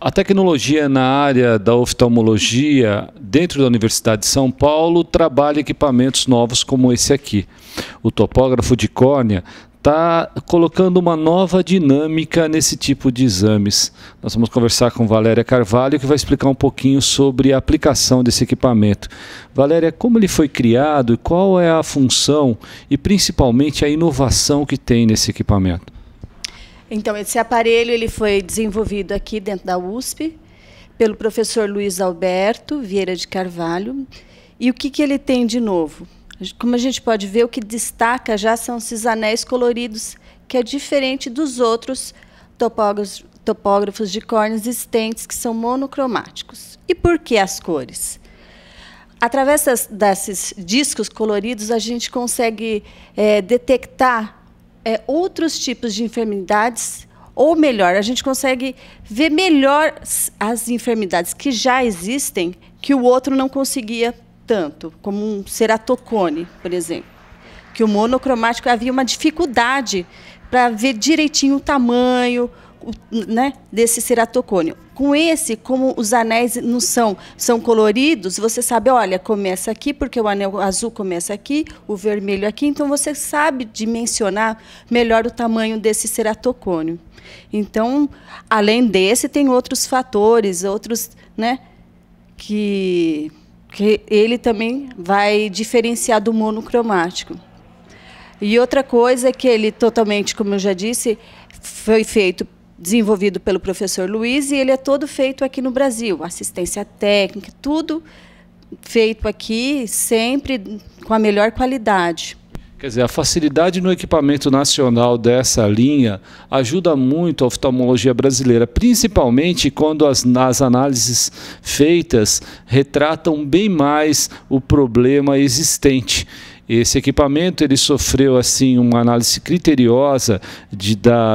A tecnologia na área da oftalmologia, dentro da Universidade de São Paulo, trabalha equipamentos novos como esse aqui. O topógrafo de córnea está colocando uma nova dinâmica nesse tipo de exames. Nós vamos conversar com Valéria Carvalho, que vai explicar um pouquinho sobre a aplicação desse equipamento. Valéria, como ele foi criado e qual é a função e principalmente a inovação que tem nesse equipamento? Então, esse aparelho ele foi desenvolvido aqui dentro da USP pelo professor Luiz Alberto Vieira de Carvalho. E o que ele tem de novo? Como a gente pode ver, o que destaca já são esses anéis coloridos, que é diferente dos outros topógrafos de córnea existentes, que são monocromáticos. E por que as cores? Através desses discos coloridos, a gente consegue detectar outros tipos de enfermidades, ou melhor, a gente consegue ver melhor as enfermidades que já existem, que o outro não conseguia tanto, como um ceratocone, por exemplo. Que o monocromático havia uma dificuldade para ver direitinho o tamanho, né, desse ceratocone. Com esse, como os anéis não são coloridos, você sabe, olha, começa aqui, porque o anel azul começa aqui, o vermelho aqui, então você sabe dimensionar melhor o tamanho desse ceratocone. Então, além desse, tem outros fatores, outros, né, que ele também vai diferenciar do monocromático. E outra coisa é que ele totalmente, como eu já disse, foi desenvolvido pelo professor Luiz, e ele é todo feito aqui no Brasil. Assistência técnica, tudo feito aqui, sempre com a melhor qualidade. Quer dizer, a facilidade no equipamento nacional dessa linha ajuda muito a oftalmologia brasileira, principalmente quando as análises feitas retratam bem mais o problema existente. Esse equipamento ele sofreu assim uma análise criteriosa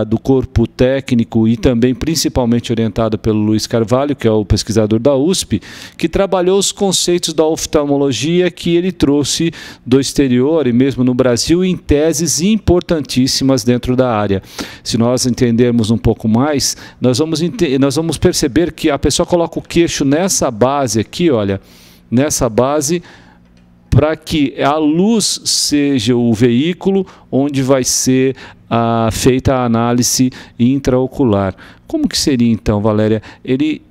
do corpo técnico e também principalmente orientado pelo Luiz Carvalho, que é o pesquisador da USP, que trabalhou os conceitos da oftalmologia que ele trouxe do exterior e mesmo no Brasil em teses importantíssimas dentro da área. Se nós entendermos um pouco mais, nós vamos perceber que a pessoa coloca o queixo nessa base aqui, olha, nessa base, para que a luz seja o veículo onde vai ser feita a análise intraocular. Como que seria então, Valéria? Ele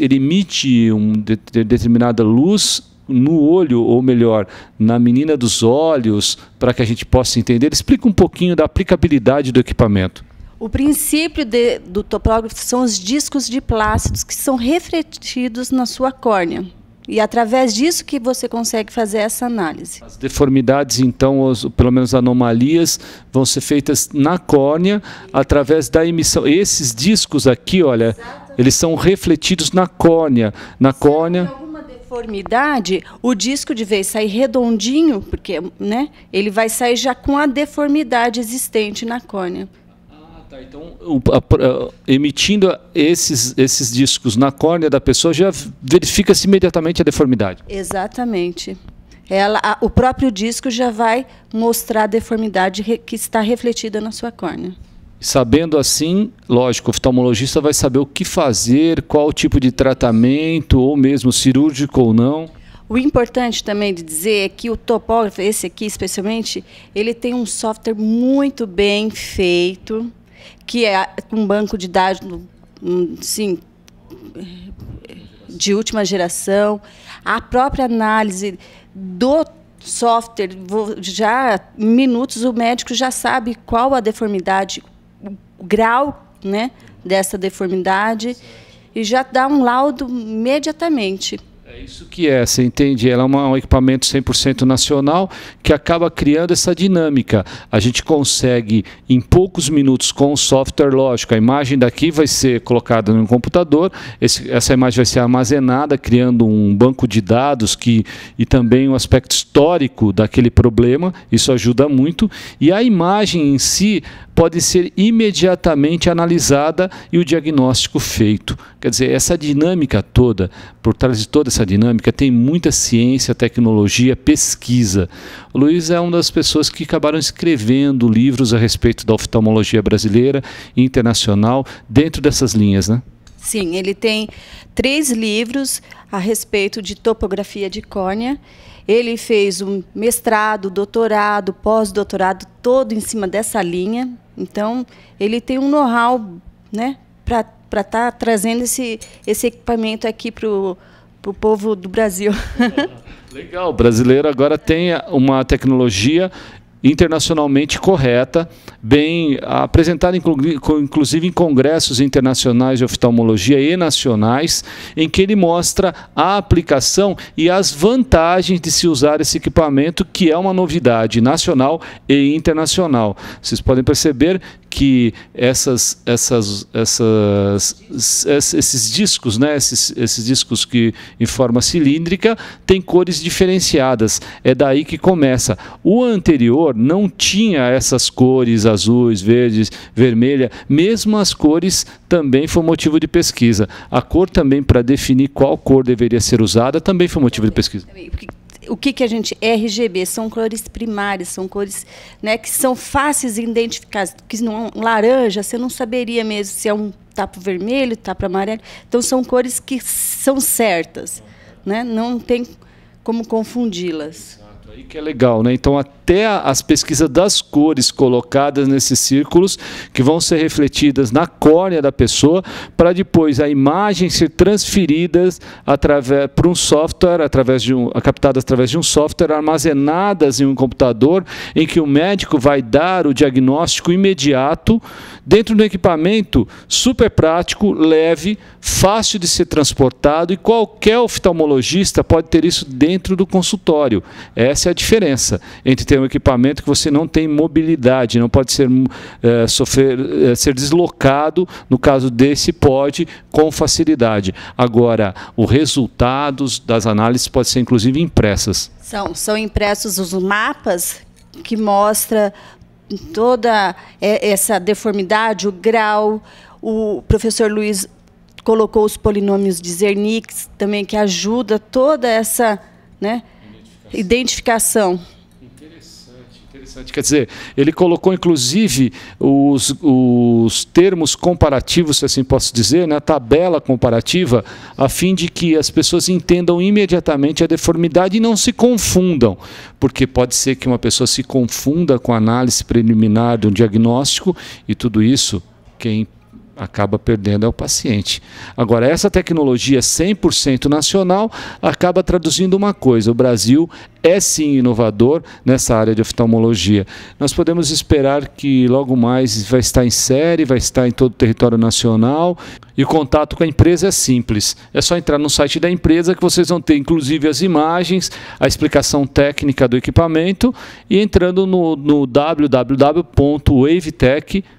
emite uma determinada luz no olho, ou melhor, na menina dos olhos, para que a gente possa entender? Explica um pouquinho da aplicabilidade do equipamento. O princípio do topógrafo são os discos de plácidos que são refletidos na sua córnea. E através disso que você consegue fazer essa análise. As deformidades, então, pelo menos anomalias, vão ser feitas na córnea através da emissão. Esses discos aqui, olha, exatamente, eles são refletidos na córnea. Na córnea. Se tem alguma deformidade, o disco de vez sair redondinho, porque, né, ele vai sair já com a deformidade existente na córnea. Tá, então, emitindo esses discos na córnea da pessoa, já verifica-se imediatamente a deformidade. Exatamente. O próprio disco já vai mostrar a deformidade que está refletida na sua córnea. Sabendo assim, lógico, o oftalmologista vai saber o que fazer, qual tipo de tratamento, ou mesmo cirúrgico ou não. O importante também de dizer é que o topógrafo, esse aqui especialmente, ele tem um software muito bem feito, que é um banco de dados, sim, de última geração. A própria análise do software, já em minutos o médico já sabe qual a deformidade, o grau, né, dessa deformidade, e já dá um laudo imediatamente. É isso que você entende? Ela é um equipamento 100% nacional que acaba criando essa dinâmica. A gente consegue, em poucos minutos, com o software, lógico, a imagem daqui vai ser colocada no computador, essa imagem vai ser armazenada, criando um banco de dados e também um aspecto histórico daquele problema, isso ajuda muito, e a imagem em si pode ser imediatamente analisada e o diagnóstico feito. Quer dizer, essa dinâmica toda, por trás de toda essa dinâmica, tem muita ciência, tecnologia, pesquisa. O Luiz é uma das pessoas que acabaram escrevendo livros a respeito da oftalmologia brasileira e internacional dentro dessas linhas, né? Sim, ele tem 3 livros a respeito de topografia de córnea. Ele fez um mestrado, doutorado, pós-doutorado, todo em cima dessa linha. Então, ele tem um know-how, né, para estar trazendo esse equipamento aqui para o povo do Brasil. Legal, o brasileiro agora tem uma tecnologia internacionalmente correta, bem apresentada inclusive em congressos internacionais de oftalmologia e nacionais, em que ele mostra a aplicação e as vantagens de se usar esse equipamento, que é uma novidade nacional e internacional. Vocês podem perceber que esses discos, né, esses discos que em forma cilíndrica têm cores diferenciadas. É daí que começa. O anterior não tinha essas cores azuis, verdes, vermelha. Mesmo as cores também foi motivo de pesquisa. A cor também, para definir qual cor deveria ser usada, também foi motivo de pesquisa. O que a gente... RGB são cores primárias, são cores, né, que são fáceis de identificar. Que não, laranja, você não saberia mesmo se é um tapa vermelho, tapa amarelo. Então, são cores que são certas, né? Não tem como confundi-las. Aí que é legal, né? Então, até as pesquisas das cores colocadas nesses círculos, que vão ser refletidas na córnea da pessoa, para depois a imagem ser transferida para um software, captadas através de um software, armazenadas em um computador, em que o médico vai dar o diagnóstico imediato, dentro de um equipamento super prático, leve, fácil de ser transportado, e qualquer oftalmologista pode ter isso dentro do consultório. Essa é a diferença entre ter um equipamento que você não tem mobilidade, não pode ser, ser deslocado. No caso desse, pode com facilidade. Agora, os resultados das análises podem ser inclusive impressas. São impressos os mapas que mostram toda essa deformidade, o grau. O professor Luiz colocou os polinômios de Zernix também, que ajuda toda essa, né, identificação. Interessante. Quer dizer, ele colocou inclusive os termos comparativos, se assim posso dizer, na tabela comparativa, a fim de que as pessoas entendam imediatamente a deformidade e não se confundam, porque pode ser que uma pessoa se confunda com a análise preliminar de um diagnóstico, e tudo isso quem acaba perdendo é o paciente. Agora, essa tecnologia 100% nacional acaba traduzindo uma coisa: o Brasil é sim inovador nessa área de oftalmologia. Nós podemos esperar que logo mais vai estar em série, vai estar em todo o território nacional, e o contato com a empresa é simples. É só entrar no site da empresa, que vocês vão ter inclusive as imagens, a explicação técnica do equipamento, e entrando no www.wavetech.com.br.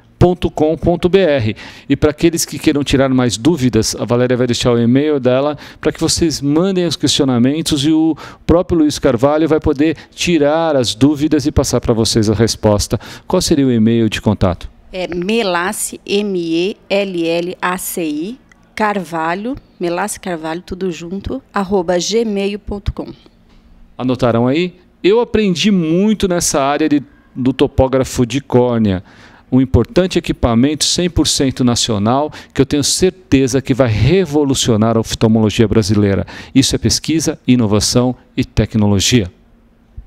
E para aqueles que queiram tirar mais dúvidas, a Valéria vai deixar o e-mail dela para que vocês mandem os questionamentos, e o próprio Luiz Carvalho vai poder tirar as dúvidas e passar para vocês a resposta. Qual seria o e-mail de contato? É Melaci, MELLACI, Carvalho, Melaci Carvalho, tudo junto, @gmail.com. Anotaram aí? Eu aprendi muito nessa área do topógrafo de córnea. Um importante equipamento 100% nacional, que eu tenho certeza que vai revolucionar a oftalmologia brasileira. Isso é pesquisa, inovação e tecnologia.